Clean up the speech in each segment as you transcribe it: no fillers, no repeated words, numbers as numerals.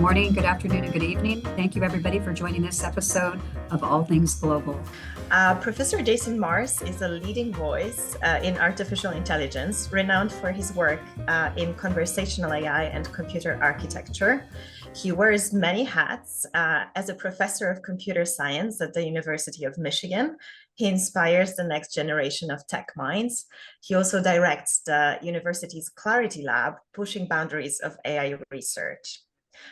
morning, good afternoon, and good evening. Thank you, everybody, for joining this episode of All Things Global. Professor Jason Mars is a leading voice in artificial intelligence, renowned for his work in conversational AI and computer architecture. He wears many hats. As a professor of computer science at the University of Michigan, he inspires the next generation of tech minds. He also directs the university's Clarity Lab, pushing boundaries of AI research.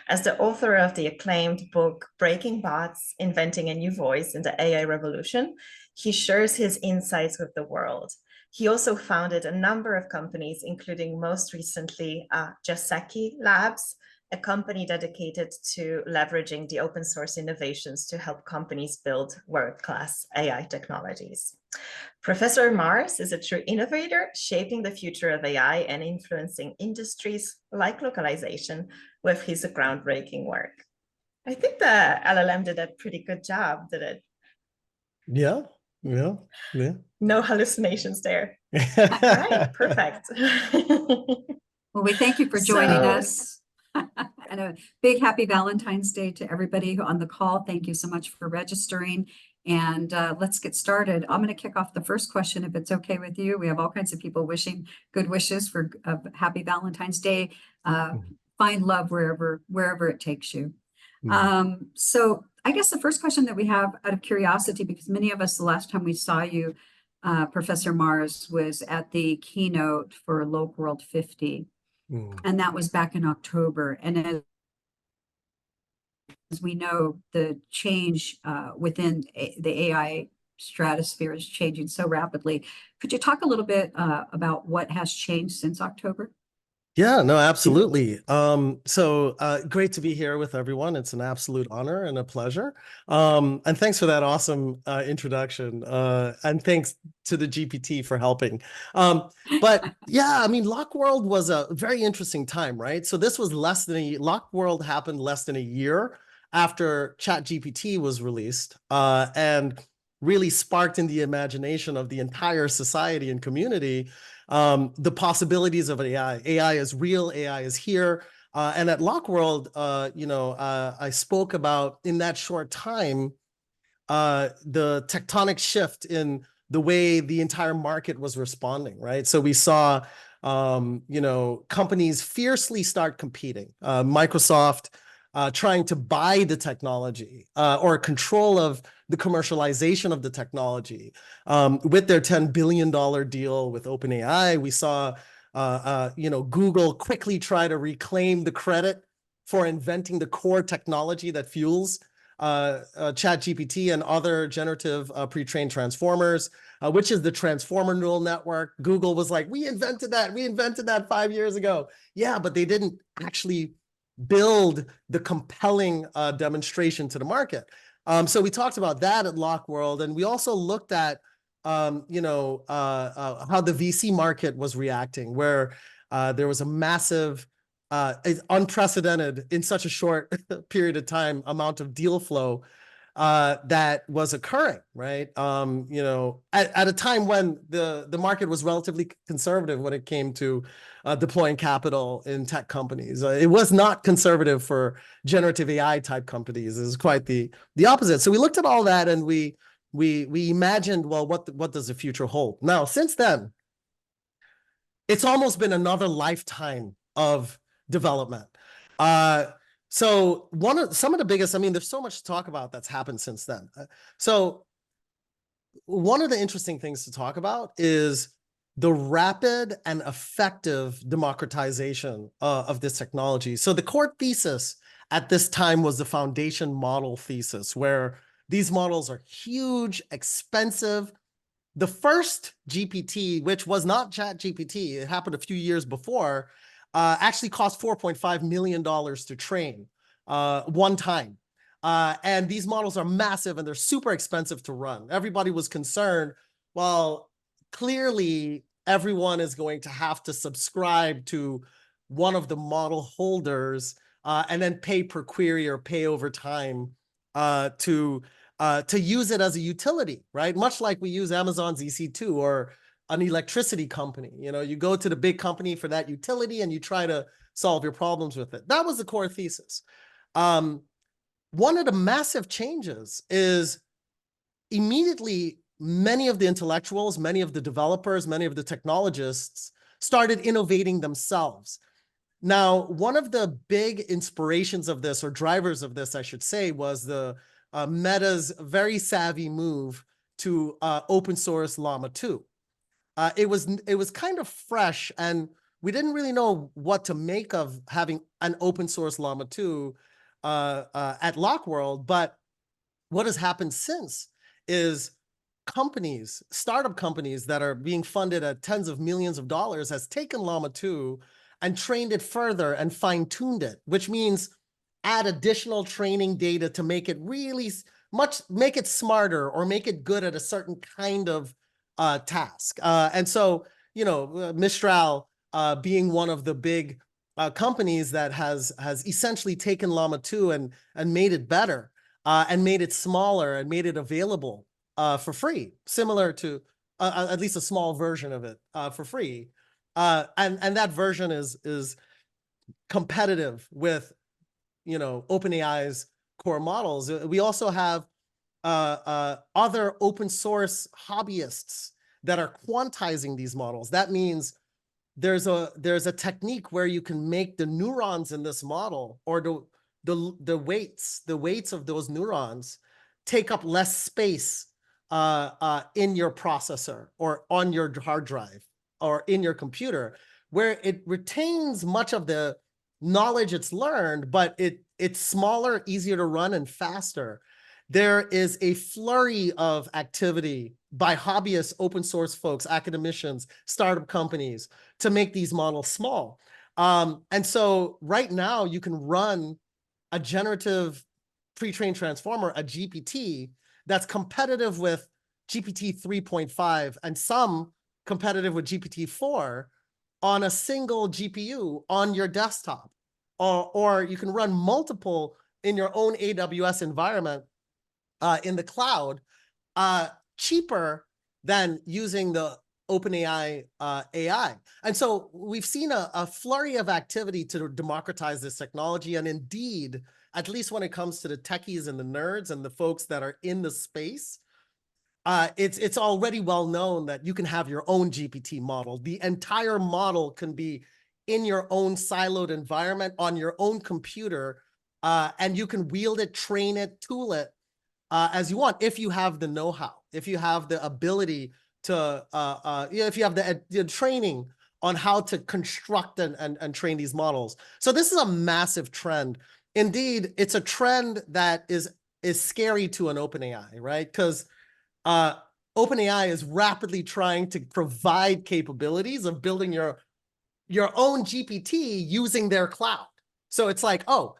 As the author of the acclaimed book, Breaking Bots, Inventing a New Voice in the AI Revolution, he shares his insights with the world. He also founded a number of companies, including most recently Vistatec Labs, a company dedicated to leveraging the open source innovations to help companies build world-class AI technologies. Professor Mars is a true innovator, shaping the future of AI and influencing industries like localization with his groundbreaking work. I think the LLM did a pretty good job, did it? Yeah. No hallucinations there. All right, perfect. Well, we thank you for joining us. And a big happy Valentine's Day to everybody on the call. Thank you so much for registering. And let's get started. I'm going to kick off the first question, if it's okay with you. We have all kinds of people wishing good wishes for a happy Valentine's Day. Find love wherever it takes you. So I guess the first question that we have, out of curiosity, because many of us, the last time we saw you, Professor Mars, was at the keynote for Locworld 50. And that was back in October. And as we know, the change within the AI stratosphere is changing so rapidly. Could you talk a little bit about what has changed since October? Yeah, no, absolutely. Great to be here with everyone. It's an absolute honor and a pleasure. And thanks for that awesome introduction. And thanks to the GPT for helping. But yeah, I mean, Locworld was a very interesting time, right? So this was Locworld happened less than a year after ChatGPT was released, and really sparked in the imagination of the entire society and community the possibilities of AI. AI is real, AI is here. And at Locworld, I spoke about, in that short time, the tectonic shift in the way the entire market was responding, right? So we saw, companies fiercely start competing. Microsoft trying to buy the technology or control of the commercialization of the technology. With their $10 billion deal with OpenAI, we saw Google quickly try to reclaim the credit for inventing the core technology that fuels ChatGPT and other generative pre-trained transformers, which is the transformer neural network. Google was like, we invented that 5 years ago. Yeah, but they didn't actually build the compelling demonstration to the market. So we talked about that at Locworld, and we also looked at how the VC market was reacting, where there was a massive, unprecedented in such a short period of time amount of deal flow that was occurring, right? At a time when the market was relatively conservative when it came to deploying capital in tech companies. It was not conservative for generative AI type companies. It was quite the opposite. So we looked at all that and we imagined, well, what does the future hold? Now, since then, it's almost been another lifetime of development. So some of the biggest, I mean, there's so much to talk about that's happened since then. So one of the interesting things to talk about is the rapid and effective democratization of this technology. So the core thesis at this time was the foundation model thesis, where these models are huge, expensive. The first GPT, which was not ChatGPT, it happened a few years before, actually cost $4.5 million to train one time. And these models are massive and they're super expensive to run. Everybody was concerned, well, clearly everyone is going to have to subscribe to one of the model holders and then pay per query or pay over time to use it as a utility, right? Much like we use Amazon's EC2 or an electricity company. You go to the big company for that utility and you try to solve your problems with it. That was the core thesis. One of the massive changes is immediately many of the intellectuals, many of the developers, many of the technologists started innovating themselves. Now, one of the big inspirations of this, or drivers of this, I should say, was the Meta's very savvy move to open source Llama 2. It was kind of fresh, and we didn't really know what to make of having an open source Llama 2 at Lockworld. But what has happened since is companies, startup companies that are being funded at tens of millions of dollars, has taken Llama 2 and trained it further and fine-tuned it, which means add additional training data to make it really make it smarter or make it good at a certain kind of task. And so, Mistral being one of the big companies that has essentially taken Llama 2 and made it better, and made it smaller and made it available for free, similar to at least a small version of it for free. And that version is competitive with, OpenAI's core models. We also have other open source hobbyists that are quantizing these models. That means there's a technique where you can make the neurons in this model, or the weights of those neurons, take up less space in your processor or on your hard drive or in your computer, where it retains much of the knowledge it's learned, but it's smaller, easier to run, and faster. There is a flurry of activity by hobbyists, open source folks, academicians, startup companies to make these models small. And so right now you can run a generative pre-trained transformer, a GPT, that's competitive with GPT 3.5 and some competitive with GPT 4 on a single GPU on your desktop. Or you can run multiple in your own AWS environment in the cloud, cheaper than using the OpenAI AI. And so we've seen a flurry of activity to democratize this technology. And indeed, at least when it comes to the techies and the nerds and the folks that are in the space, it's already well known that you can have your own GPT model. The entire model can be in your own siloed environment on your own computer, and you can wield it, train it, tool it as you want, if you have the know-how, if you have the ability to, if you have the training on how to construct and train these models. So this is a massive trend. Indeed, it's a trend that is scary to an OpenAI, right? Because OpenAI is rapidly trying to provide capabilities of building your own GPT using their cloud. So it's like, oh,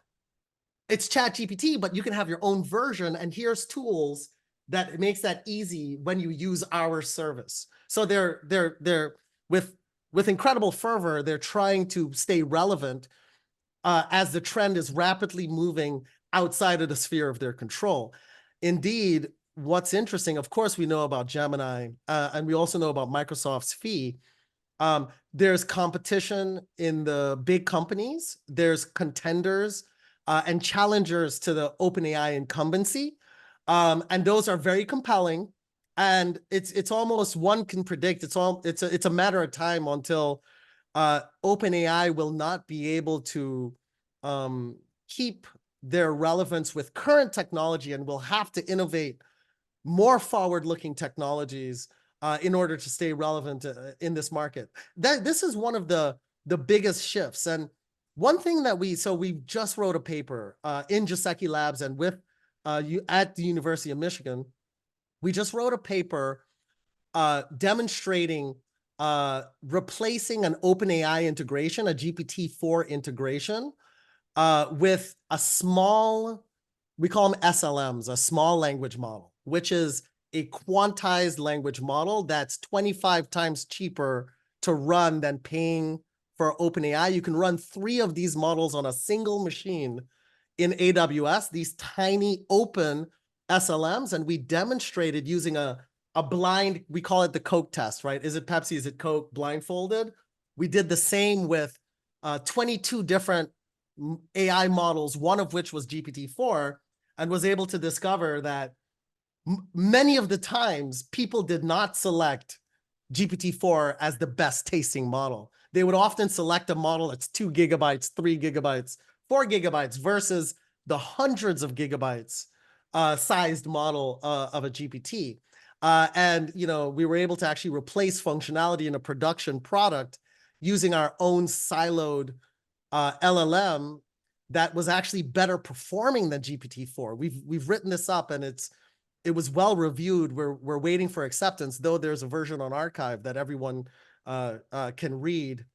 it's ChatGPT, but you can have your own version, and here's tools that makes that easy when you use our service. So they're with incredible fervor, they're trying to stay relevant as the trend is rapidly moving outside of the sphere of their control. Indeed, what's interesting, of course, we know about Gemini, and we also know about Microsoft's fee. There's competition in the big companies. There's contenders and challengers to the OpenAI incumbency. And those are very compelling. And it's almost, one can predict, it's a matter of time until OpenAI will not be able to keep their relevance with current technology and will have to innovate more forward-looking technologies in order to stay relevant in this market. This is one of the biggest shifts. And one thing that we just wrote a paper in Giuseppe Labs and with at the University of Michigan. We just wrote a paper demonstrating replacing an OpenAI integration, a GPT-4 integration, with a small, we call them SLMs, a small language model, which is a quantized language model that's 25 times cheaper to run than paying for OpenAI. You can run 3 of these models on a single machine in AWS, these tiny open SLMs, and we demonstrated using a blind, we call it the Coke test, right? Is it Pepsi, is it Coke, blindfolded? We did the same with 22 different AI models, one of which was GPT-4, and was able to discover that many of the times people did not select GPT-4 as the best tasting model. They would often select a model that's 2 gigabytes, 3 gigabytes, 4 gigabytes versus the hundreds of gigabytes sized model of a GPT. And, you know, we were able to actually replace functionality in a production product using our own siloed LLM that was actually better performing than GPT-4. We've written this up, and it was well reviewed. We're waiting for acceptance, though there's a version on archive that everyone can read.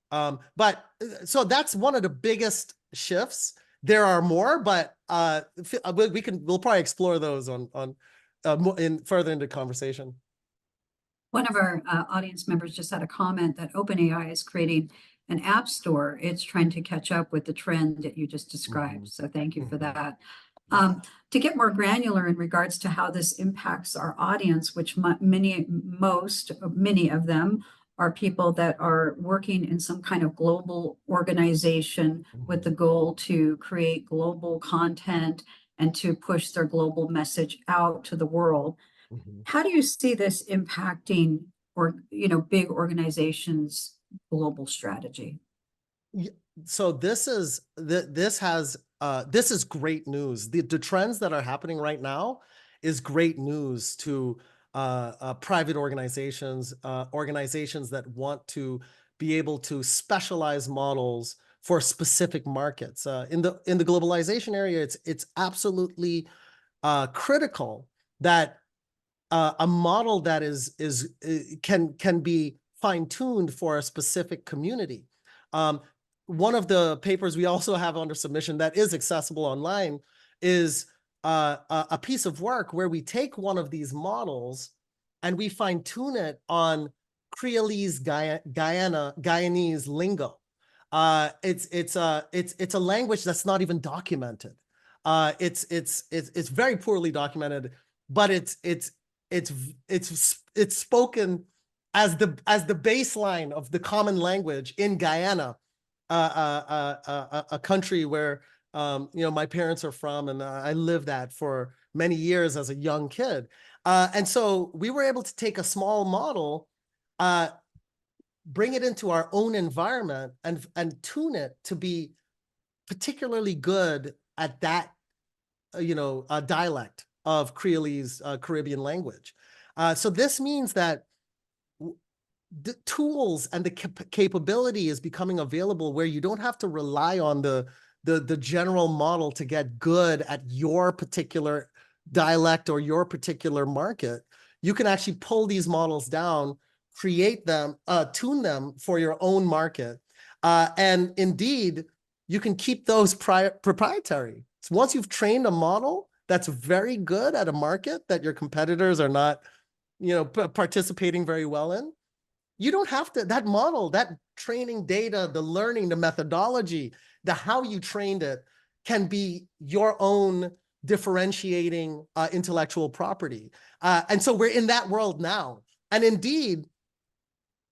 But so that's one of the biggest shifts. There are more, but we'll probably explore those further into conversation. One of our audience members just had a comment that OpenAI is creating an app store. It's trying to catch up with the trend that you just described. So thank you for that. To get more granular in regards to how this impacts our audience, which many of them are people that are working in some kind of global organization with the goal to create global content and to push their global message out to the world. How do you see this impacting, or big organizations' global strategy? So this is great news. The trends that are happening right now is great news to private organizations, organizations that want to be able to specialize models for specific markets. In the globalization area, it's absolutely critical that a model that can be fine-tuned for a specific community. One of the papers we also have under submission that is accessible online is a piece of work where we take one of these models and we fine-tune it on Creolese Guyanese lingo. It's a language that's not even documented. It's very poorly documented, but it's spoken as the baseline of the common language in Guyana, a country where my parents are from, and I lived that for many years as a young kid. And so we were able to take a small model, bring it into our own environment, and tune it to be particularly good at that dialect of Creolese Caribbean language. So this means that the tools and the capability is becoming available where you don't have to rely on the general model to get good at your particular dialect or your particular market. You can actually pull these models down, create them, tune them for your own market. And indeed, you can keep those proprietary. So once you've trained a model that's very good at a market that your competitors are not, participating very well in, you don't have to, that model, that training data, the learning, the methodology, the how you trained it can be your own differentiating intellectual property. And so we're in that world now. And indeed,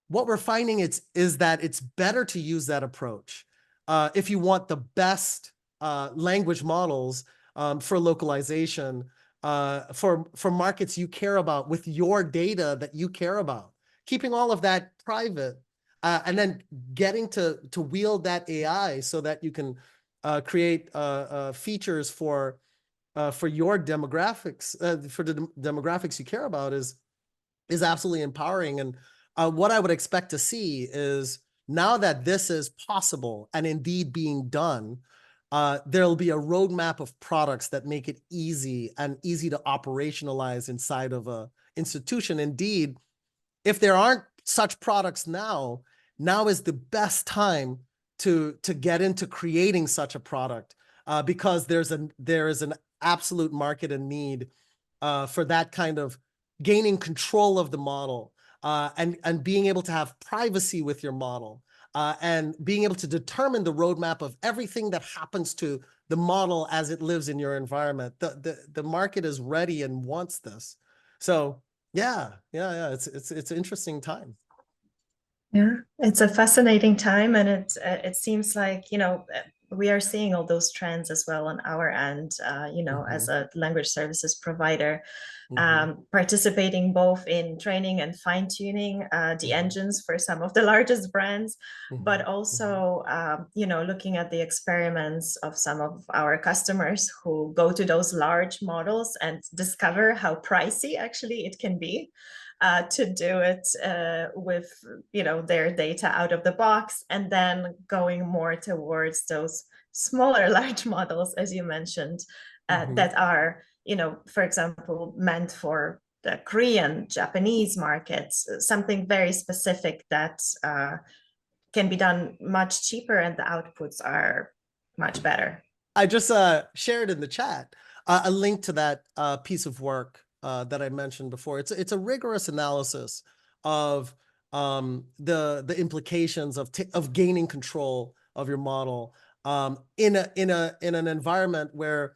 what we're finding is that it's better to use that approach if you want the best language models for localization, for markets you care about with your data that you care about. Keeping all of that private, and then getting to wield that AI so that you can create features for your demographics, for the demographics you care about is absolutely empowering. And what I would expect to see is, now that this is possible and indeed being done, there'll be a roadmap of products that make it easy to operationalize inside of a institution. Indeed, if there aren't such products now is the best time to get into creating such a product, because there is an absolute market and need for that kind of gaining control of the model, and being able to have privacy with your model, and being able to determine the roadmap of everything that happens to the model as it lives in your environment. The market is ready and wants this. So yeah, it's an interesting time. Yeah, it's a fascinating time, and it seems like we are seeing all those trends as well on our end, you know, as a language services provider, participating both in training and fine-tuning the engines for some of the largest brands, but also, you know, looking at the experiments of some of our customers who go to those large models and discover how pricey actually it can be. To do it with, you know, their data out of the box, and then going more towards those smaller large models, as you mentioned, that are, you know, for example, meant for the Korean, Japanese markets, something very specific that can be done much cheaper, and the outputs are much better. I just shared in the chat a link to that piece of work that I mentioned before. It's a rigorous analysis of the implications of gaining control of your model in an environment where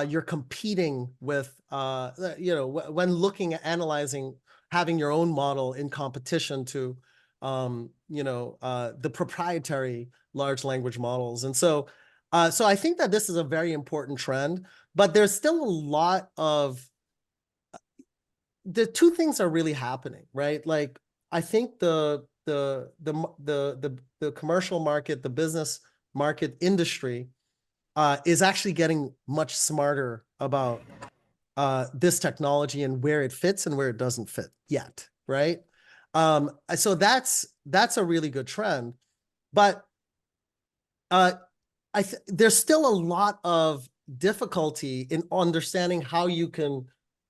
you're competing with you know, when looking at analyzing, having your own model in competition to you know, the proprietary large language models. And so I think that this is a very important trend, but there's still a lot of the two things are really happening, right? Like, I think the commercial market, the business market industry is actually getting much smarter about this technology and where it fits and where it doesn't fit yet, right? So that's a really good trend, but there's still a lot of difficulty in understanding how you can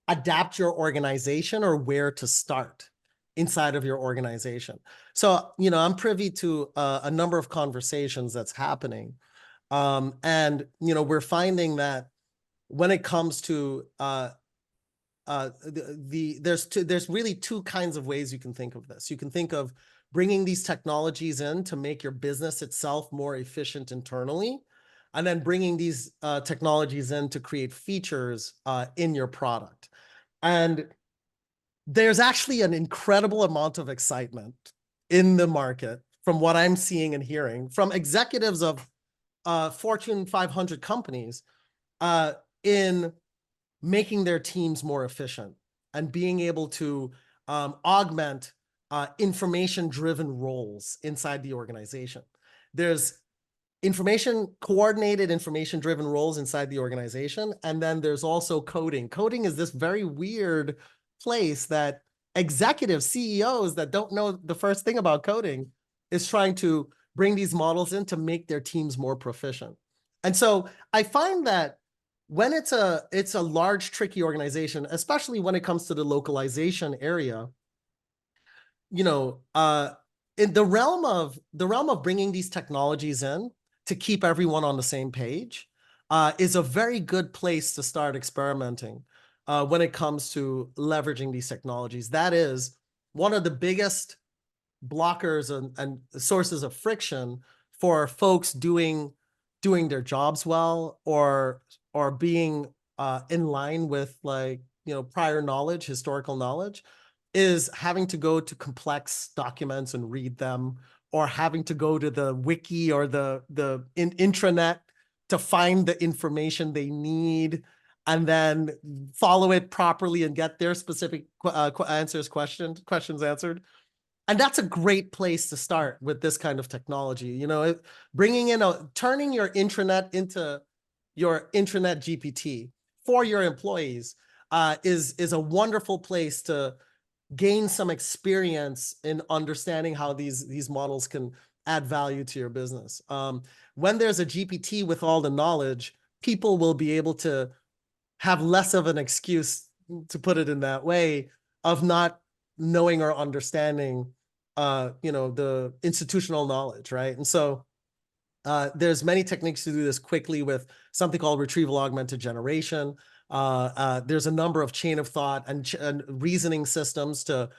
adapt your organization or where to start inside of your organization. So, you know, I'm privy to a number of conversations that's happening. And, you know, we're finding that when it comes to there's really two kinds of ways you can think of this. You can think of bringing these technologies in to make your business itself more efficient internally, and then bringing these technologies in to create features in your product. And there's actually an incredible amount of excitement in the market from what I'm seeing and hearing from executives of Fortune 500 companies in making their teams more efficient and being able to augment information-driven roles inside the organization. There's coordinated information-driven roles inside the organization, and then there's also coding. Coding is this very weird place that executives, CEOs that don't know the first thing about coding is trying to bring these models in to make their teams more proficient. And so I find that when it's a large, tricky organization, especially when it comes to the localization area, you know, in the realm of bringing these technologies in to keep everyone on the same page is a very good place to start experimenting when it comes to leveraging these technologies. That is one of the biggest blockers and sources of friction for folks doing their jobs well, or being in line with, like, you know, prior knowledge, historical knowledge, is having to go to complex documents and read them, or having to go to the wiki or the intranet to find the information they need and then follow it properly and get their specific questions answered. And that's a great place to start with this kind of technology. You know, turning your intranet into your intranet GPT for your employees is a wonderful place to gain some experience in understanding how these models can add value to your business. When there's a GPT with all the knowledge, people will be able to have less of an excuse, to put it in that way, of not knowing or understanding you know, the institutional knowledge, right? And so there's many techniques to do this quickly with something called retrieval augmented generation. There's a number of chain of thought and reasoning systems to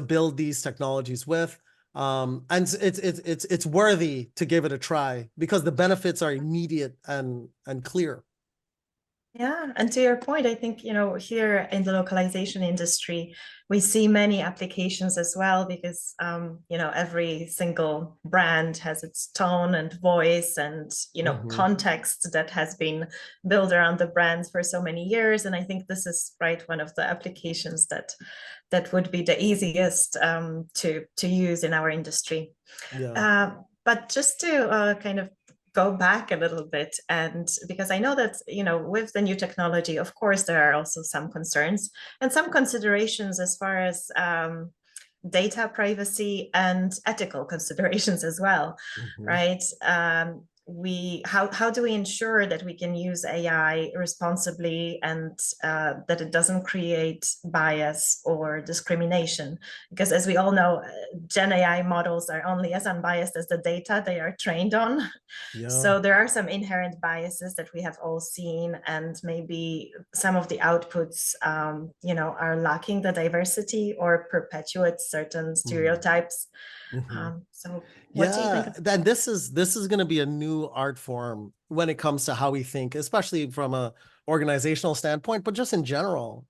build these technologies with. And it's worthy to give it a try because the benefits are immediate and clear. Yeah, and to your point, I think, here in the localization industry, we see many applications as well because, every single brand has its tone and voice and, context that has been built around the brands for so many years. And I think this is one of the applications that would be the easiest to use in our industry. Yeah. But just to kind of go back a little bit, and because I know that with the new technology, of course there are also some concerns and some considerations as far as data privacy and ethical considerations as well, Mhm. right? How do we ensure that we can use AI responsibly and that it doesn't create bias or discrimination? Because as we all know, Gen AI models are only as unbiased as the data they are trained on. Yeah. So there are some inherent biases that we have all seen, and maybe some of the outputs, are lacking the diversity or perpetuate certain stereotypes. Mhm. So what do you think Yeah, of? then this is going to be a new art form when it comes to how we think, especially from a organizational standpoint, but just in general,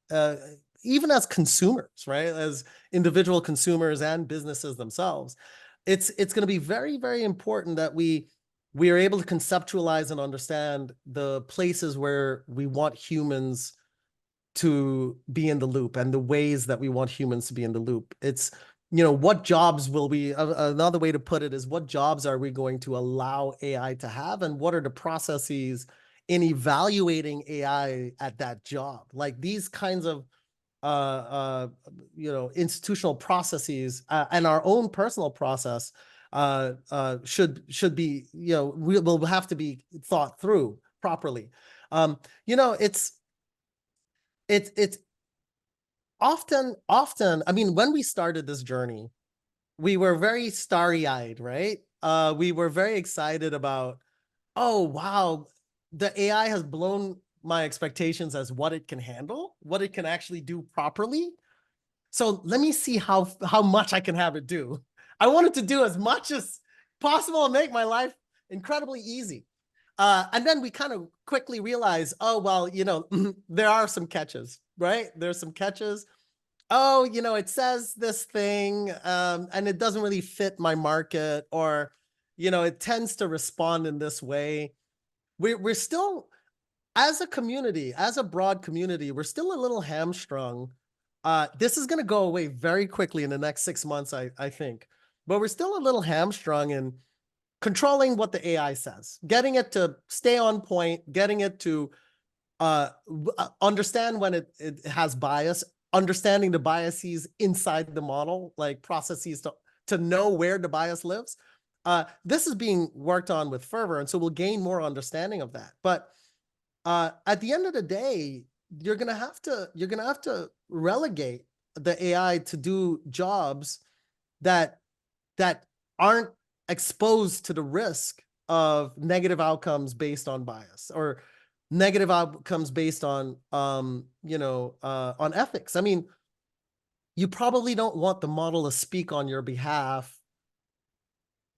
even as consumers, right? As individual consumers and businesses themselves, it's going to be very, very important that we are able to conceptualize and understand the places where we want humans to be in the loop and the ways that we want humans to be in the loop. It's, what jobs will we, another way to put it is what jobs are we going to allow AI to have, and what are the processes in evaluating AI at that job? Like these kinds of institutional processes and our own personal process should be, will have to be thought through properly. It's often, I mean, when we started this journey, we were very starry-eyed, right? We were very excited about, oh, wow, the AI has blown my expectations as what it can handle, what it can actually do properly. So let me see how much I can have it do. I want it to do as much as possible and make my life incredibly easy. And then we kind of quickly realize, oh, well, there are some catches, right? There's some catches. Oh, it says this thing, and it doesn't really fit my market, or, it tends to respond in this way. We're still, as a community, as a broad community, we're still a little hamstrung. This is going to go away very quickly in the next 6 months, I think. But we're still a little hamstrung in controlling what the AI says, getting it to stay on point, getting it to understand when it has bias, understanding the biases inside the model, like processes to know where the bias lives. This is being worked on with fervor, and so we'll gain more understanding of that. But at the end of the day, you're gonna have to relegate the AI to do jobs that aren't exposed to the risk of negative outcomes based on bias, or negative outcomes based on on ethics. I mean, you probably don't want the model to speak on your behalf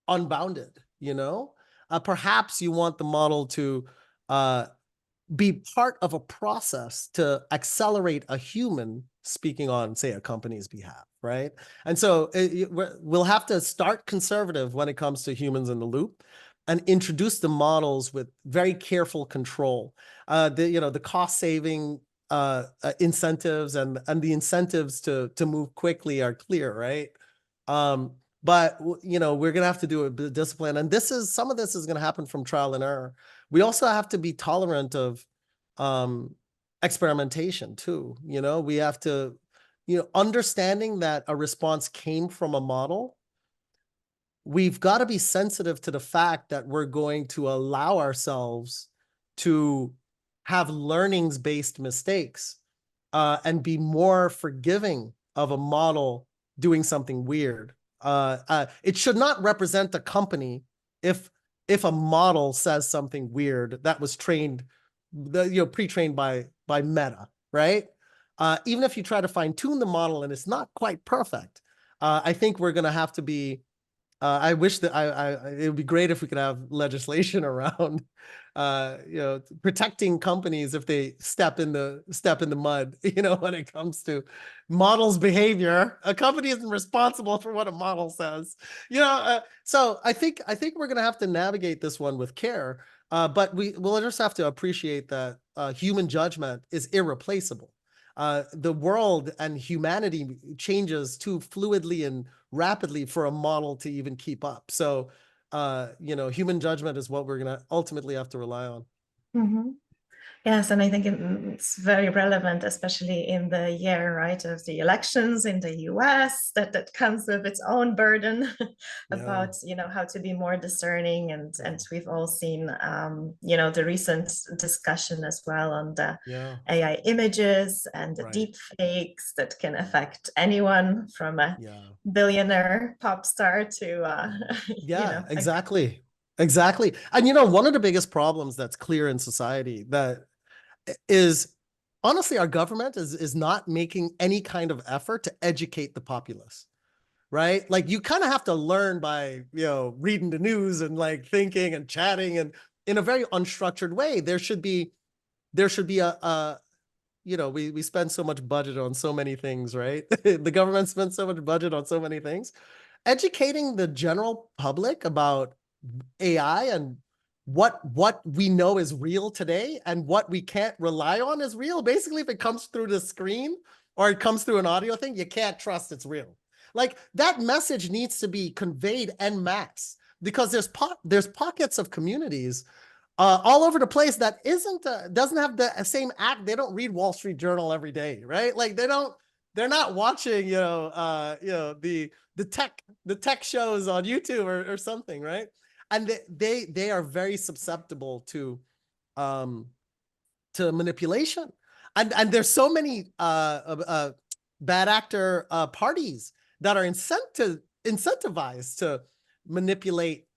unbounded. Perhaps you want the model to be part of a process to accelerate a human speaking on, say, a company's behalf, right? And so we'll have to start conservative when it comes to humans in the loop, and introduce the models with very careful control. The cost saving incentives and the incentives to move quickly are clear, right? But we're gonna have to do a bit of discipline, and some of this is gonna happen from trial and error. We also have to be tolerant of experimentation too. We have to, understanding that a response came from a model. We've got to be sensitive to the fact that we're going to allow ourselves to have learnings-based mistakes, and be more forgiving of a model doing something weird. It should not represent the company if a model says something weird that was trained, pre-trained by Meta, right? Even if you try to fine-tune the model and it's not quite perfect, I think we're going to have to be I wish that it would be great if we could have legislation around, protecting companies if they step in the mud, when it comes to models' behavior. A company isn't responsible for what a model says, so I think we're going to have to navigate this one with care, but we'll just have to appreciate that human judgment is irreplaceable. The world and humanity changes too fluidly and rapidly for a model to even keep up. So, human judgment is what we're going to ultimately have to rely on. Mm-hmm. Yes, and I think it's very relevant, especially in the year, right, of the elections in the US, that comes with its own burden about, how to be more discerning. And we've all seen, the recent discussion as well on the AI images and the deep fakes that can affect anyone from a billionaire pop star to, exactly. Exactly. And, one of the biggest problems that's clear in society that is honestly our government is not making any kind of effort to educate the populace, right? Like you kind of have to learn by, reading the news and like thinking and chatting and in a very unstructured way. There should be a we spend so much budget on so many things, right? The government spends so much budget on so many things. Educating the general public about AI and what we know is real today and what we can't rely on is real. Basically, if it comes through the screen or it comes through an audio thing, you can't trust it's real. Like that message needs to be conveyed en masse because there's pockets of communities all over the place that doesn't have the same act. They don't read Wall Street Journal every day, right? Like they're not watching, the tech shows on YouTube or something, right? And they are very susceptible to manipulation, and there's so many bad actor parties that are incentivized to manipulate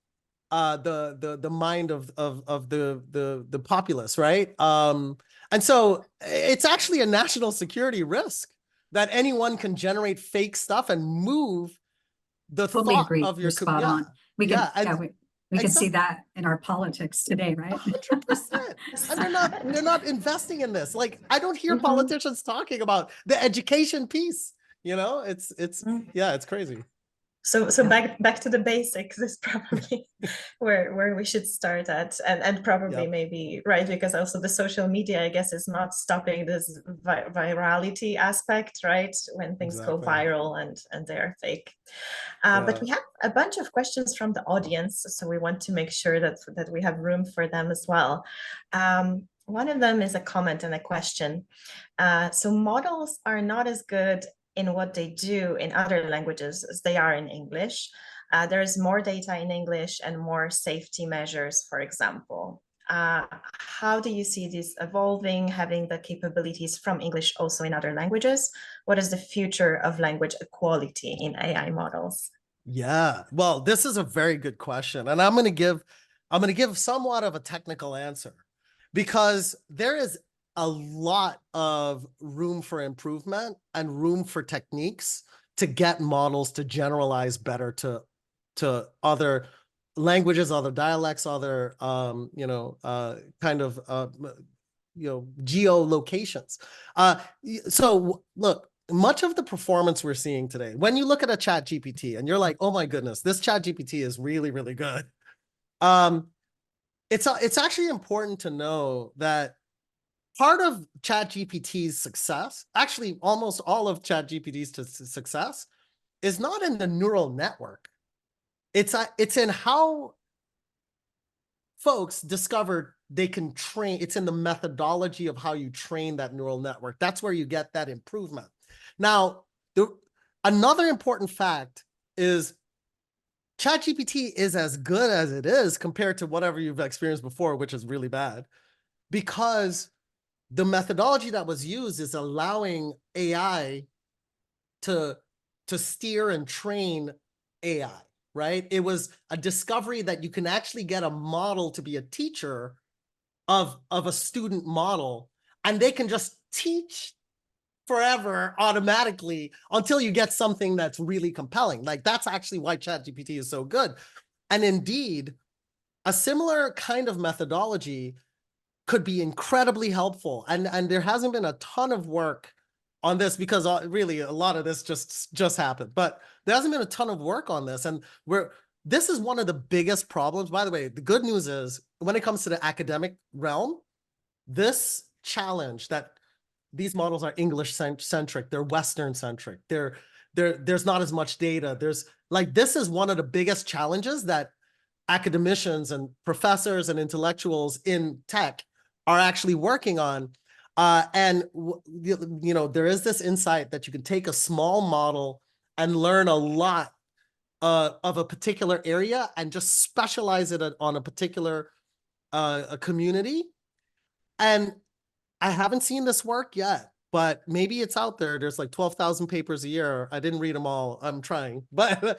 the mind of the populace, right? And so it's actually a national security risk that anyone can generate fake stuff and move the Totally thought agree. of your You're spot on. We can see that in our politics today, right? 100%. And they're not investing in this. Like I don't hear politicians talking about the education piece. It's crazy. So back to the basics is probably where we should start at, and probably maybe right, because also the social media, I guess, is not stopping this virality aspect, right? When things go viral and they're fake. But we have a bunch of questions from the audience, so we want to make sure that we have room for them as well. One of them is a comment and a question. So models are not as good in what they do in other languages as they are in English. There is more data in English and more safety measures, for example. How do you see this evolving, having the capabilities from English also in other languages? What is the future of language equality in AI models? Yeah, well, this is a very good question. And I'm going to give somewhat of a technical answer because there is a lot of room for improvement and room for techniques to get models to generalize better to other languages, other dialects, other geolocations. So look, much of the performance we're seeing today, when you look at a chat GPT and you're like, oh my goodness, this chat GPT is really, really good. It's actually important to know that part of ChatGPT's success, actually almost all of ChatGPT's success, is not in the neural network. It's in how folks discovered they can train. It's in the methodology of how you train that neural network. That's where you get that improvement. Now, another important fact is ChatGPT is as good as it is compared to whatever you've experienced before, which is really bad, because the methodology that was used is allowing AI to steer and train AI, right? It was a discovery that you can actually get a model to be a teacher of a student model, and they can just teach forever automatically until you get something that's really compelling. Like that's actually why ChatGPT is so good. And indeed, a similar kind of methodology could be incredibly helpful. And there hasn't been a ton of work on this because really a lot of this just happened, but there hasn't been a ton of work on this. And this is one of the biggest problems. By the way, the good news is when it comes to the academic realm, this challenge that these models are English centric, they're Western centric, there's not as much data. This is one of the biggest challenges that academicians and professors and intellectuals in tech are actually working on. And there is this insight that you can take a small model and learn a lot of a particular area and just specialize it on a particular a community. And I haven't seen this work yet, but maybe it's out there. There's like 12,000 papers a year. I didn't read them all. I'm trying, but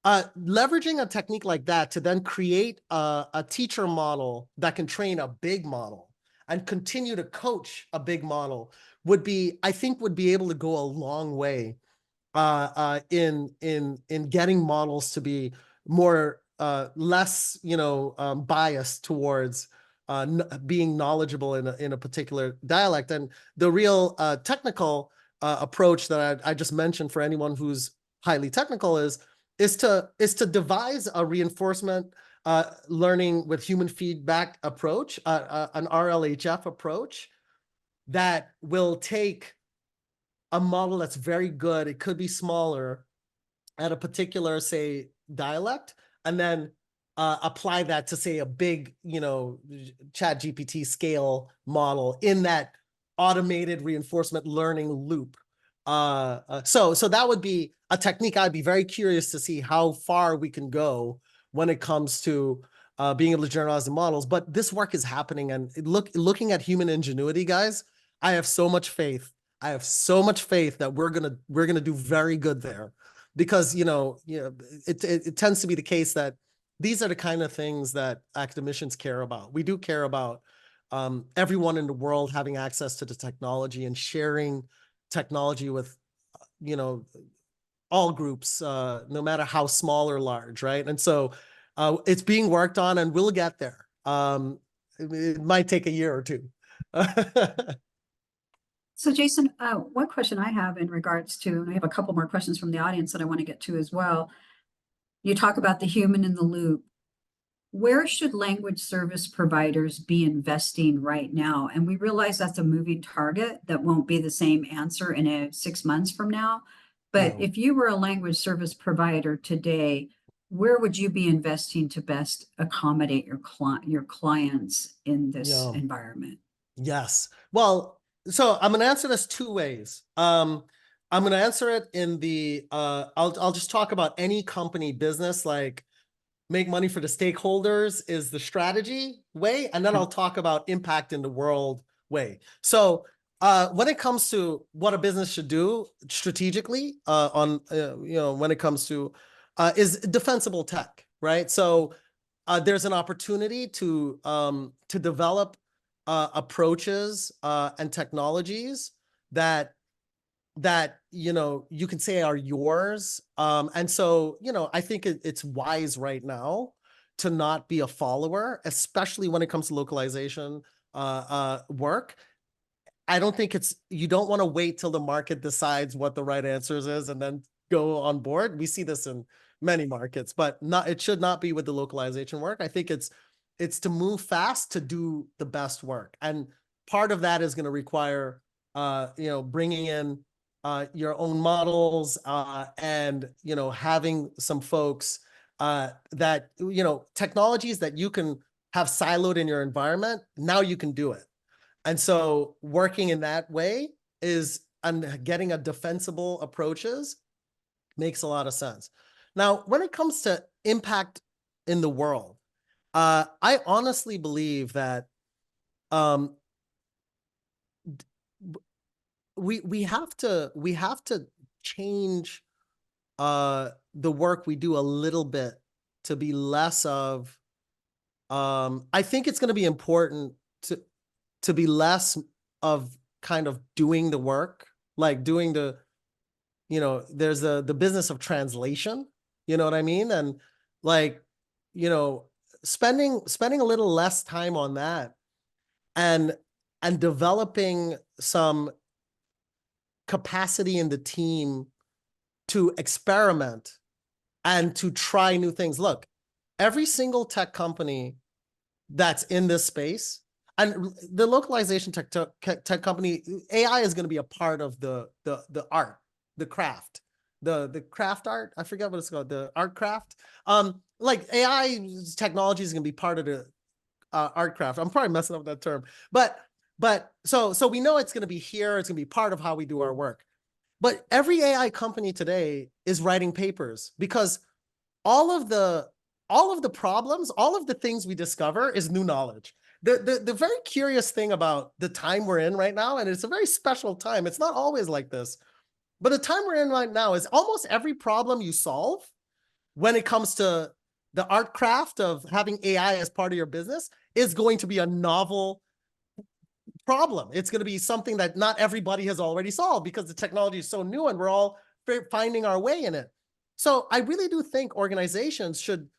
leveraging a technique like that to then create a teacher model that can train a big model and continue to coach a big model I think would be able to go a long way in getting models to be more less biased towards being knowledgeable in a particular dialect. And the real technical approach that I just mentioned for anyone who's highly technical is to devise a reinforcement learning with human feedback approach, an RLHF approach that will take a model that's very good. It could be smaller at a particular, say, dialect, and then apply that to, say, a big, ChatGPT scale model in that automated reinforcement learning loop. So that would be a technique. I'd be very curious to see how far we can go when it comes to being able to generalize the models. But this work is happening, and looking at human ingenuity, guys, I have so much faith. I have so much faith that we're gonna do very good there, because it tends to be the case that these are the kind of things that academicians care about. We do care about everyone in the world having access to the technology and sharing technology with all groups, no matter how small or large, right? And so it's being worked on, and we'll get there. It might take a year or two. So Jason, one question I have in regards to, and I have a couple more questions from the audience that I want to get to as well. You talk about the human in the loop. Where should language service providers be investing right now? And we realize that's a moving target that won't be the same answer in 6 months from now. But if you were a language service provider today, where would you be investing to best accommodate your clients in this environment? Yes. Well, so I'm going to answer this two ways. I'm going to answer it in the, I'll just talk about any company business, like make money for the stakeholders is the strategy way. And then I'll talk about impact in the world way. So when it comes to what a business should do strategically when it comes to is defensible tech, right? So there's an opportunity to develop approaches and technologies that you can say are yours, and so I think it's wise right now to not be a follower, especially when it comes to localization work. I don't think you don't want to wait till the market decides what the right answers is and then go on board. We see this in many markets, but it should not be with the localization work. I think it's to move fast to do the best work. And part of that is going to require, bringing in your own models and, having some folks that, technologies that you can have siloed in your environment. Now you can do it. And so working in that way and getting a defensible approaches makes a lot of sense. Now, when it comes to impact in the world, I honestly believe that we have to change the work we do a little bit to be less of. I think it's going to be important to be less of kind of doing the work, like doing the, you know, there's the business of translation, you know what I mean? And like, you know, spending a little less time on that and developing some capacity in the team to experiment and to try new things. Look, every single tech company that's in this space, and the localization tech company, AI is going to be a part of the art, the craft, the craft art. I forget what it's called, the art craft. Like AI technology is going to be part of the art craft. I'm probably messing up that term, but so we know it's going to be here. It's going to be part of how we do our work. But every AI company today is writing papers because all of the problems, all of the things we discover is new knowledge. The very curious thing about the time we're in right now, and it's a very special time, it's not always like this, but the time we're in right now is almost every problem you solve when it comes to the art craft of having AI as part of your business is going to be a novel problem. It's going to be something that not everybody has already solved because the technology is so new and we're all finding our way in it. So I really do think organizations should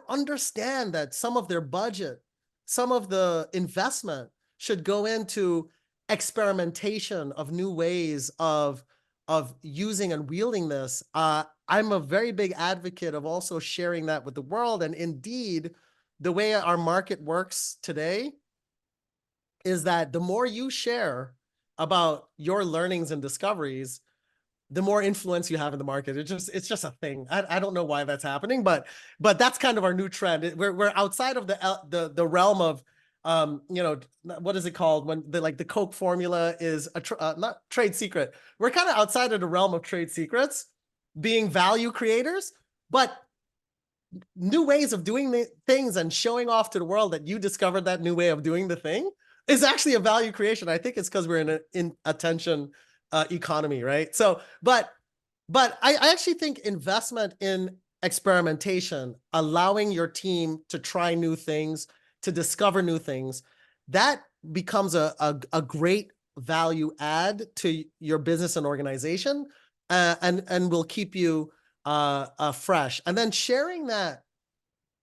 understand that some of their budget, some of the investment should go into experimentation of new ways of using and wielding this. I'm a very big advocate of also sharing that with the world. And indeed, the way our market works today is that the more you share about your learnings and discoveries, the more influence you have in the market. It's just a thing. I don't know why that's happening, but that's kind of our new trend. We're outside of the realm of you know, what is it called when the Coke formula is not trade secret. We're kind of outside of the realm of trade secrets, being value creators, but new ways of doing things and showing off to the world that you discovered that new way of doing the thing is actually a value creation. I think it's because we're in an attention economy, right? So, but I actually think investment in experimentation, allowing your team to try new things, to discover new things, that becomes a great value add to your business and organization, and will keep you fresh. And then sharing that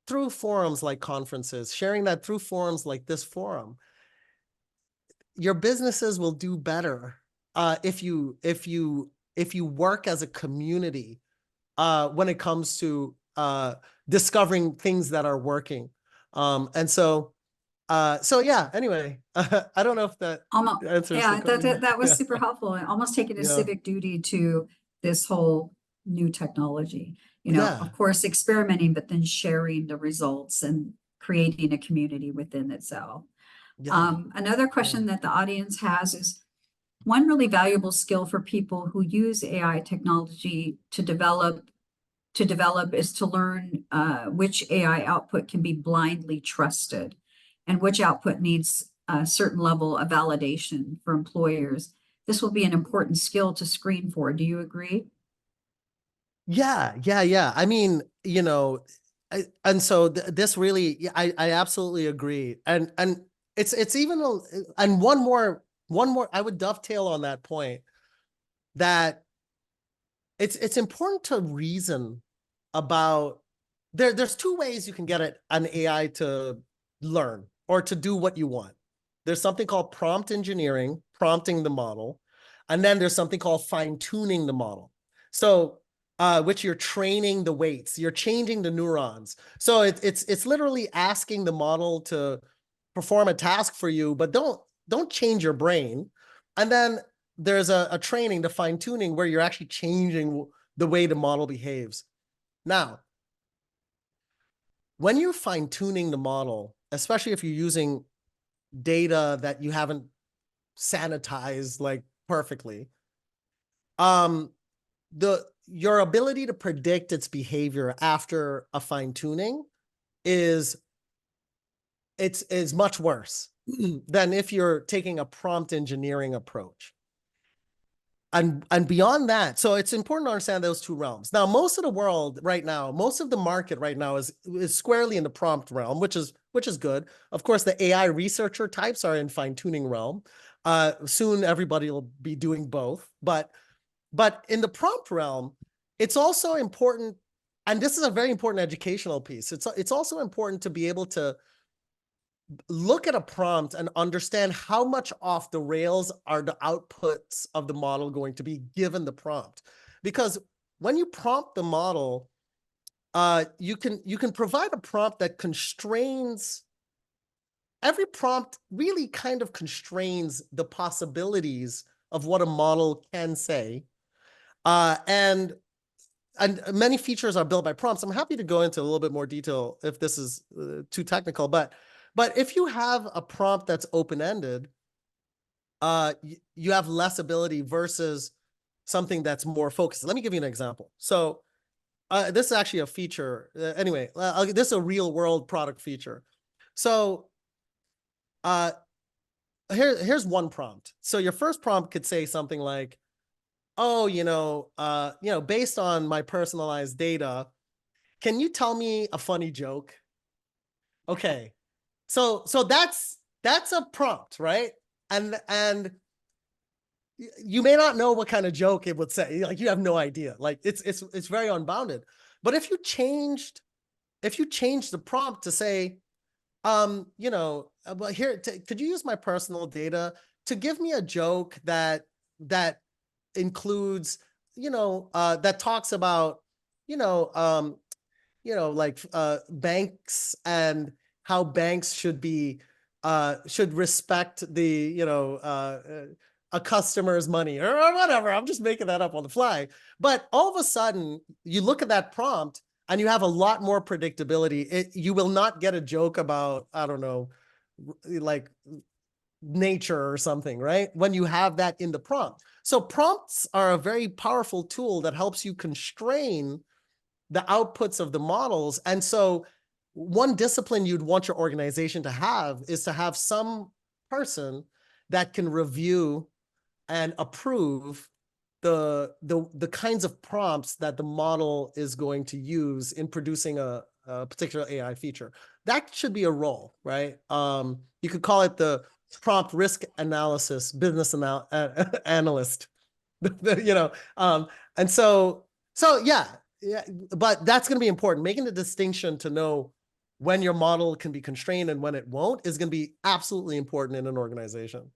through forums like conferences, sharing that through forums like this forum, your businesses will do better if you work as a community when it comes to discovering things that are working. And so yeah, anyway, I don't know if that answers Yeah, the question. that was Yeah. super helpful, and almost taking a Yeah. civic duty to this whole new technology. You know, Yeah. of course, experimenting, but then sharing the results and creating a community within itself. Yeah. Another question that the audience has is, one really valuable skill for people who use AI technology to develop is to learn which AI output can be blindly trusted and which output needs a certain level of validation for employers. This will be an important skill to screen for. Do you agree? Yeah. I mean, you know, and so this really, I absolutely agree. And it's even, and one more, I would dovetail on that point, that it's important to reason about, there's two ways you can get an AI to learn or to do what you want. There's something called prompt engineering, prompting the model, and then there's something called fine-tuning the model. So which you're training the weights, you're changing the neurons. So it's literally asking the model to perform a task for you, but don't change your brain. And then there's a training, the fine-tuning, where you're actually changing the way the model behaves. Now, when you're fine-tuning the model, especially if you're using data that you haven't sanitized like perfectly, your ability to predict its behavior after a fine-tuning is much worse than if you're taking a prompt engineering approach. And beyond that, so it's important to understand those two realms. Now, most of the world right now, most of the market right now is squarely in the prompt realm, which is good. Of course, the AI researcher types are in fine-tuning realm. Soon everybody will be doing both, but in the prompt realm, it's also important, and this is a very important educational piece. It's also important to be able to look at a prompt and understand how much off the rails are the outputs of the model going to be given the prompt. Because when you prompt the model, you can provide a prompt that constrains. Every prompt really kind of constrains the possibilities of what a model can say. And many features are built by prompts. I'm happy to go into a little bit more detail if this is too technical, but if you have a prompt that's open-ended, you have less ability versus something that's more focused. Let me give you an example. So this is actually a feature. Anyway, this is a real world product feature. So here's one prompt. So your first prompt could say something like, oh, based on my personalized data, can you tell me a funny joke? Okay. So that's a prompt, right? And you may not know what kind of joke it would say. Like, you have no idea. Like, it's very unbounded. But if you changed the prompt to say, well, here, could you use my personal data to give me a joke that includes, that talks about, like banks and how banks should respect the, a customer's money or whatever. I'm just making that up on the fly. But all of a sudden, you look at that prompt and you have a lot more predictability. You will not get a joke about, I don't know, like nature or something, right? When you have that in the prompt. So prompts are a very powerful tool that helps you constrain the outputs of the models. And so one discipline you'd want your organization to have is to have some person that can review and approve the kinds of prompts that the model is going to use in producing a particular AI feature. That should be a role, right? You could call it the prompt risk analysis business analyst. And so yeah, but that's going to be important. Making the distinction to know when your model can be constrained and when it won't is going to be absolutely important in an organization.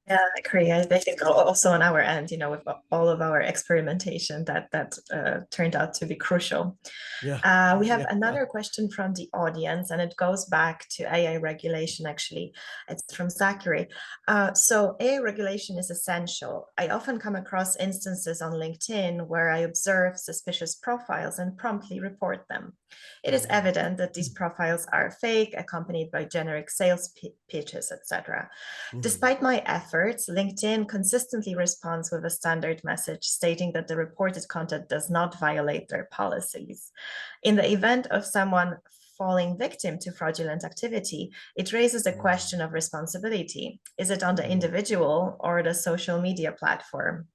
Yeah, I agree. I think also on our end, with all of our experimentation, that turned out to be crucial. Yeah. We have another question from the audience, and it goes back to AI regulation, actually. It's from Zachary. So AI regulation is essential. I often come across instances on LinkedIn where I observe suspicious profiles and promptly report them. It is evident that these profiles are fake, accompanied by generic sales pitches, etc. Despite my efforts, LinkedIn consistently responds with a standard message stating that the reported content does not violate their policies. In the event of someone falling victim to fraudulent activity, it raises the question of responsibility. Is it on the individual or the social media platform?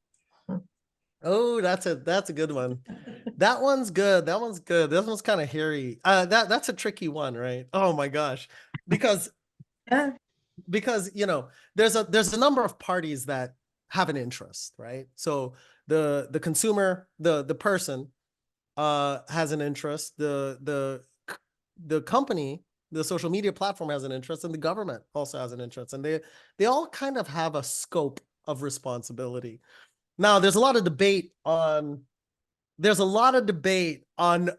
Oh, that's a good one. That one's good. That one's good. This one's kind of hairy. That's a tricky one, right? Oh my gosh. Because there's a number of parties that have an interest, right? So the consumer, the person has an interest, the company, the social media platform has an interest, and the government also has an interest, and they all kind of have a scope of responsibility. Now, there's a lot of debate on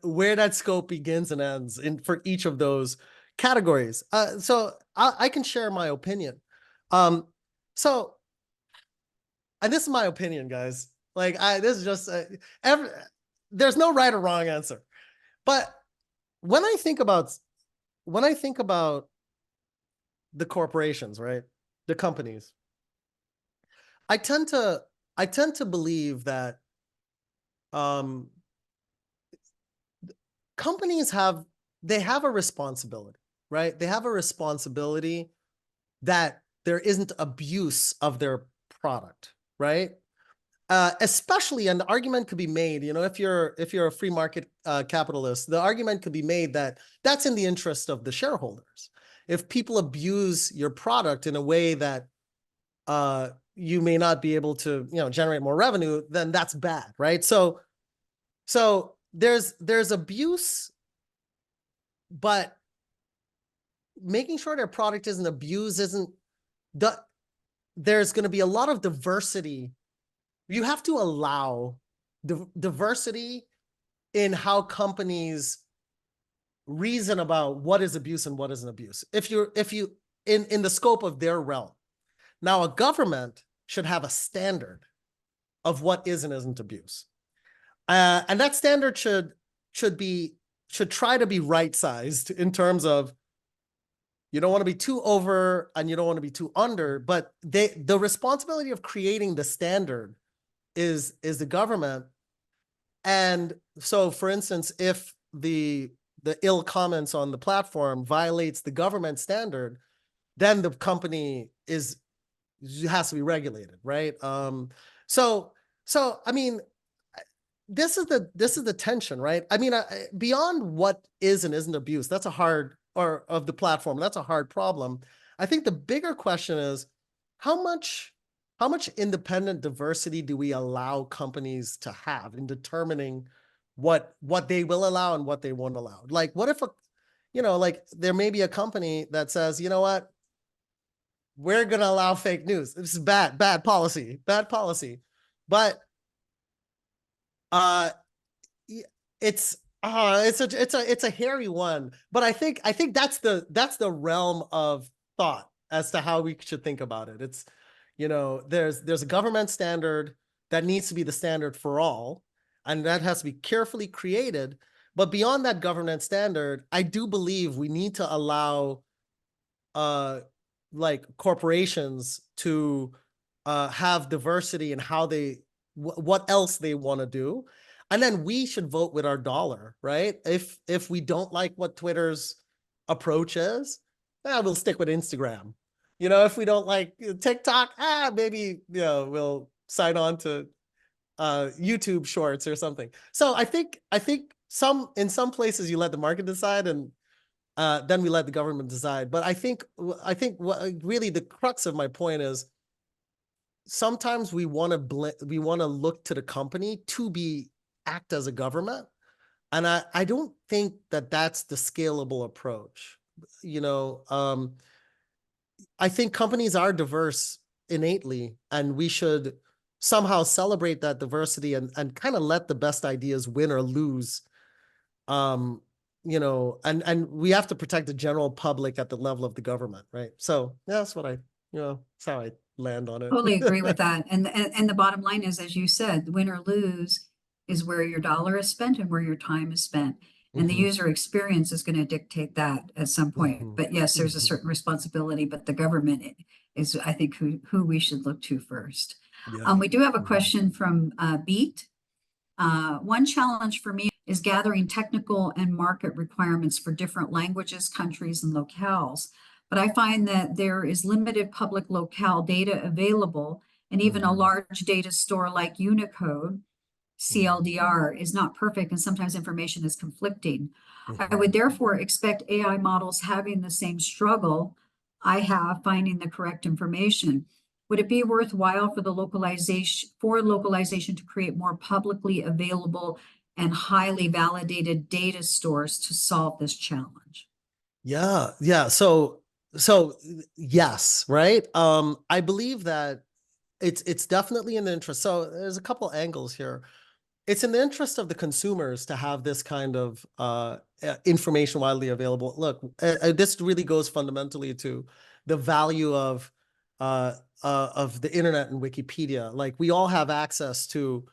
where that scope begins and ends for each of those categories. So I can share my opinion. And this is my opinion, guys. Like, this is just there's no right or wrong answer. But when I think about the corporations, right, the companies, I tend to believe that companies have a responsibility, right? They have a responsibility that there isn't abuse of their product, right? Especially, and the argument could be made, if you're a free market capitalist, the argument could be made that that's in the interest of the shareholders. If people abuse your product in a way that you may not be able to, generate more revenue, then that's bad, right? So there's abuse, but making sure their product isn't abused there's going to be a lot of diversity. You have to allow diversity in how companies reason about what is abuse and what isn't abuse. If you in the scope of their realm. Now, a government should have a standard of what is and isn't abuse. And that standard should try to be right-sized in terms of you don't want to be too over and you don't want to be too under, but the responsibility of creating the standard is the government. And so, for instance, if the ill comments on the platform violates the government standard, then the company has to be regulated, right? So I mean, this is the tension, right? I mean, beyond what is and isn't abuse, that's a hard, or of the platform, that's a hard problem. I think the bigger question is how much independent diversity do we allow companies to have in determining what they will allow and what they won't allow? Like, what if like there may be a company that says, you know what, we're going to allow fake news. This is bad policy. But it's a hairy one. But I think that's the realm of thought as to how we should think about it. It's, there's a government standard that needs to be the standard for all, and that has to be carefully created. But beyond that government standard, I do believe we need to allow like corporations to have diversity in how what else they want to do. And then we should vote with our dollar, right? If we don't like what Twitter's approach is, we'll stick with Instagram. If we don't like TikTok, maybe, we'll sign on to YouTube Shorts or something. So I think in some places you let the market decide, and then we let the government decide. But I think what really the crux of my point is sometimes we want to look to the company to act as a government, and I don't think that that's the scalable approach. I think companies are diverse innately, and we should somehow celebrate that diversity and kind of let the best ideas win or lose. And we have to protect the general public at the level of the government, right? So that's what that's how I land on it. Totally agree with that. And the bottom line is, as you said, win or lose is where your dollar is spent and where your time is spent. And the user experience is going to dictate that at some point. But yes, there's a certain responsibility, but the government is, I think, who we should look to first. Yeah. We do have a question from Beat. One challenge for me is gathering technical and market requirements for different languages, countries, and locales. But I find that there is limited public locale data available, and even a large data store like Unicode, CLDR, is not perfect, and sometimes information is conflicting. I would therefore expect AI models having the same struggle I have finding the correct information. Would it be worthwhile for localization to create more publicly available and highly validated data stores to solve this challenge? Yeah. So yes, right. I believe that it's definitely in the interest. So there's a couple angles here. It's in the interest of the consumers to have this kind of information widely available. Look, this really goes fundamentally to the value of the internet and Wikipedia. Like, we all have access to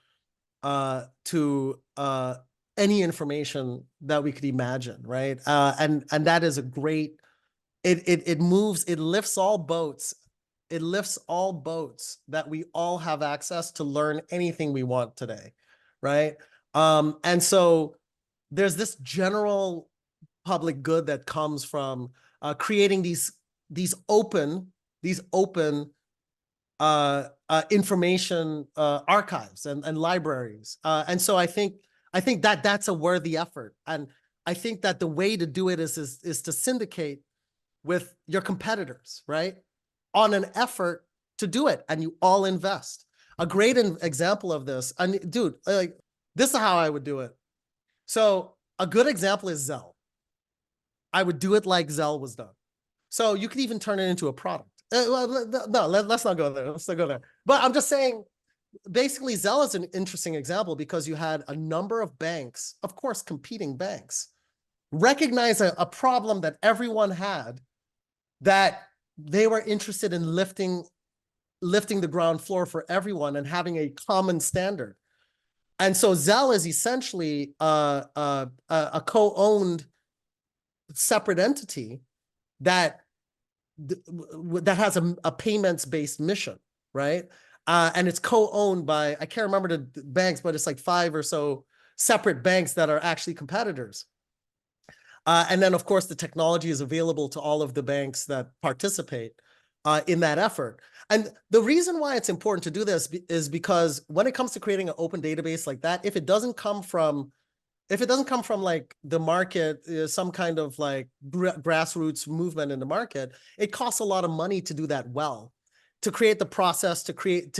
any information that we could imagine, right? And that is a great. It lifts all boats. It lifts all boats that we all have access to learn anything we want today, right? And so there's this general public good that comes from creating these open information archives and libraries. And so I think that that's a worthy effort. And I think that the way to do it is to syndicate with your competitors, right? On an effort to do it, and you all invest. A great example of this, and dude, like, this is how I would do it. So a good example is Zelle. I would do it like Zelle was done. So you could even turn it into a product. No, let's not go there. Let's not go there. But I'm just saying, basically, Zelle is an interesting example because you had a number of banks, of course, competing banks, recognize a problem that everyone had, that they were interested in lifting the ground floor for everyone and having a common standard. And so Zelle is essentially a co-owned separate entity that has a payments-based mission, right? And it's co-owned by, I can't remember the banks, but it's like 5 or so separate banks that are actually competitors. And then, of course, the technology is available to all of the banks that participate in that effort. And the reason why it's important to do this is because when it comes to creating an open database like that, if it doesn't come from like the market, some kind of like grassroots movement in the market, it costs a lot of money to do that well, to create the process, to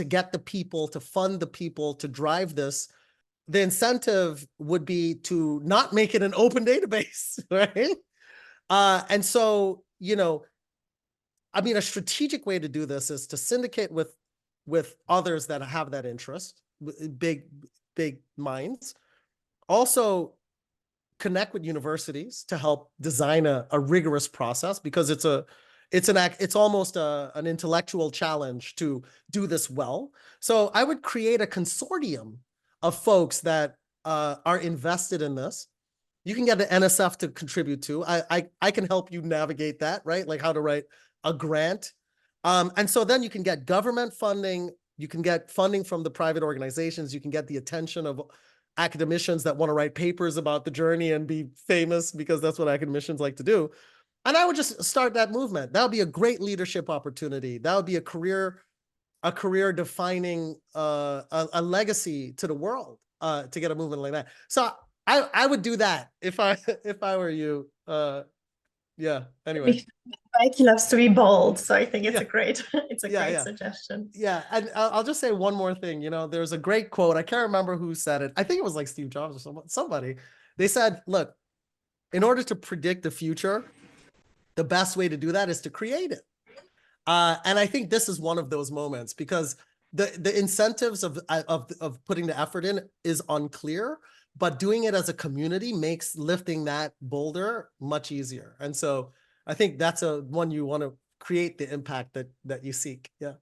get the people, to fund the people, to drive this. The incentive would be to not make it an open database, right? And so, I mean, a strategic way to do this is to syndicate with others that have that interest, big minds. Also, connect with universities to help design a rigorous process, because it's almost an intellectual challenge to do this well. So I would create a consortium of folks that are invested in this. You can get the NSF to contribute to. I can help you navigate that, right? Like how to write a grant. And so then you can get government funding, you can get funding from the private organizations, you can get the attention of academicians that want to write papers about the journey and be famous, because that's what academicians like to do. And I would just start that movement. That would be a great leadership opportunity. That would be a career defining a legacy to the world to get a movement like that. So I would do that if I were you. Yeah. Anyway, Mike loves to be bold, so I think it's Yeah. a great suggestion. Yeah, and I'll just say one more thing. There's a great quote. I can't remember who said it. I think it was like Steve Jobs or somebody. They said, "Look, in order to predict the future, the best way to do that is to create it." And I think this is one of those moments, because the incentives of putting the effort in is unclear, but doing it as a community makes lifting that boulder much easier. And so I think that's one you want to create the impact that you seek. Yeah.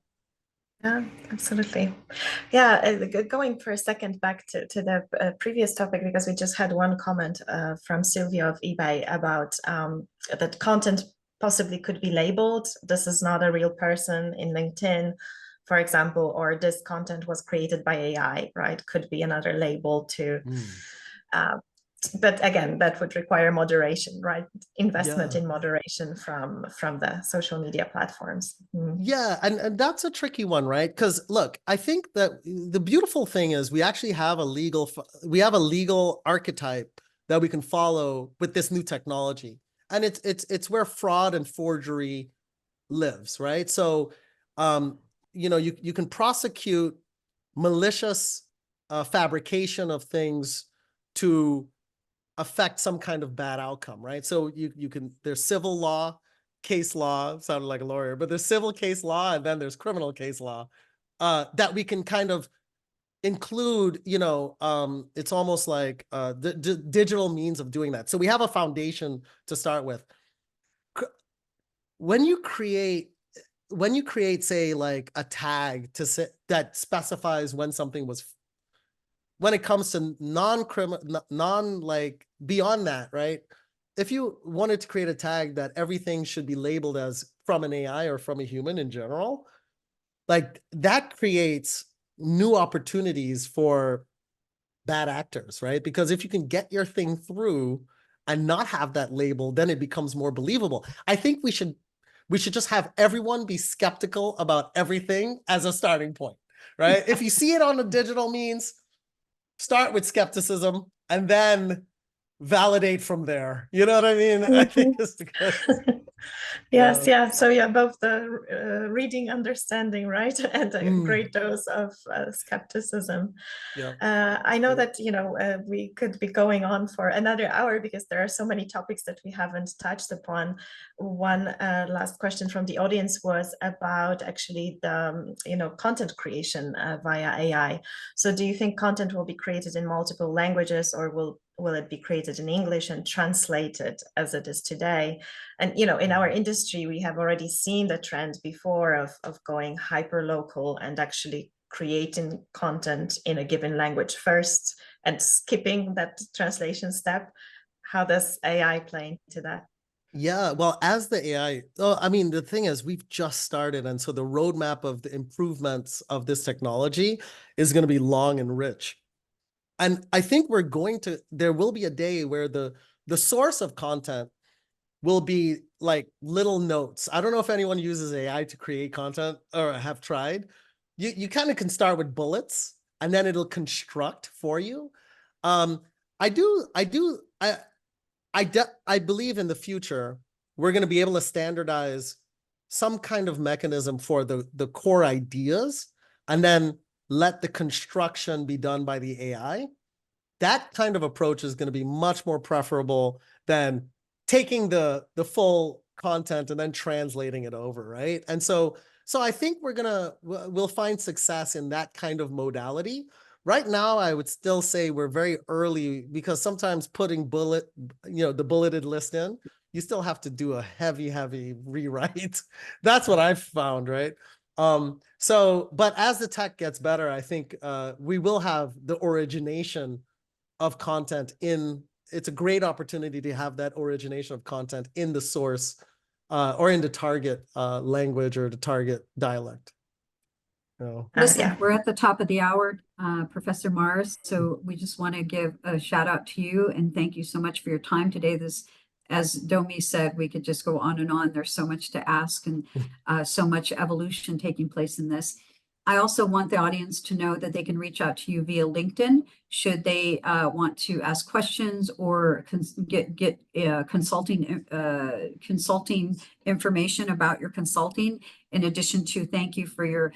Yeah, absolutely. Yeah, going for a second back to the previous topic, because we just had one comment from Sylvia of eBay about that content possibly could be labeled. This is not a real person in LinkedIn, for example, or this content was created by AI, right? Could be another label to, but again, that would require moderation, right? Investment in moderation from the social media platforms. Yeah, and that's a tricky one, right? Because look, I think that the beautiful thing is we actually have a legal archetype that we can follow with this new technology. And it's where fraud and forgery lives, right? So you can prosecute malicious fabrication of things to affect some kind of bad outcome, right? So there's civil law, case law, sounded like a lawyer, but there's civil case law, and then there's criminal case law that we can kind of include. It's almost like the digital means of doing that. So we have a foundation to start with. When you create, say, like a tag that specifies when something was, when it comes to non like beyond that, right? If you wanted to create a tag that everything should be labeled as from an AI or from a human in general, like that creates new opportunities for bad actors, right? Because if you can get your thing through and not have that label, then it becomes more believable. I think we should just have everyone be skeptical about everything as a starting point, right? If you see it on the digital means, start with skepticism, and then validate from there. You know what I mean? I think it's because Yes, yeah. So yeah, both the reading understanding, right, and a great dose of skepticism. yeah. I know that, you know, we could be going on for another hour because there are so many topics that we haven't touched upon. One last question from the audience was about actually the, you know, content creation via AI. So do you think content will be created in multiple languages, or will it be created in English and translated as it is today? And, you know, in our industry, we have already seen the trend before of going hyper local and actually creating content in a given language first and skipping that translation step. How does AI play into that? Yeah, well, as the AI, oh, I mean, the thing is, we've just started. And so the roadmap of the improvements of this technology is going to be long and rich. And I think there will be a day where the source of content will be like little notes. I don't know if anyone uses AI to create content or have tried. You kind of can start with bullets and then it'll construct for you. I believe in the future, we're going to be able to standardize some kind of mechanism for the core ideas and then let the construction be done by the AI. That kind of approach is going to be much more preferable than taking the full content and then translating it over, right? And so I think we'll find success in that kind of modality. Right now, I would still say we're very early because sometimes putting the bulleted list in, you still have to do a heavy rewrite. That's what I've found, right? But as the tech gets better, I think we will have the origination of content it's a great opportunity to have that origination of content in the source or in the target language or the target dialect. Listen, we're at the top of the hour, Professor Mars. So we just want to give a shout out to you and thank you so much for your time today. As Domi said, we could just go on and on. There's so much to ask and so much evolution taking place in this. I also want the audience to know that they can reach out to you via LinkedIn should they want to ask questions or get consulting information about your consulting. In addition to thank you for your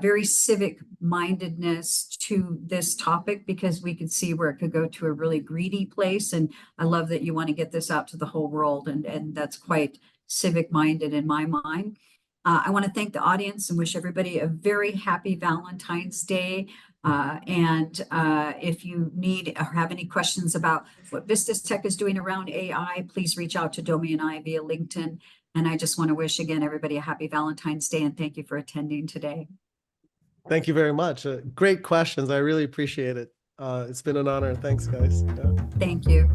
very civic mindedness to this topic, because we could see where it could go to a really greedy place. And I love that you want to get this out to the whole world, and that's quite civic minded in my mind. I want to thank the audience and wish everybody a very happy Valentine's Day. And if you need or have any questions about what Vistatec is doing around AI, please reach out to Domi and I via LinkedIn. And I just want to wish again everybody a happy Valentine's Day and thank you for attending today. Thank you very much. Great questions. I really appreciate it. It's been an honor. Thanks, guys. Thank you.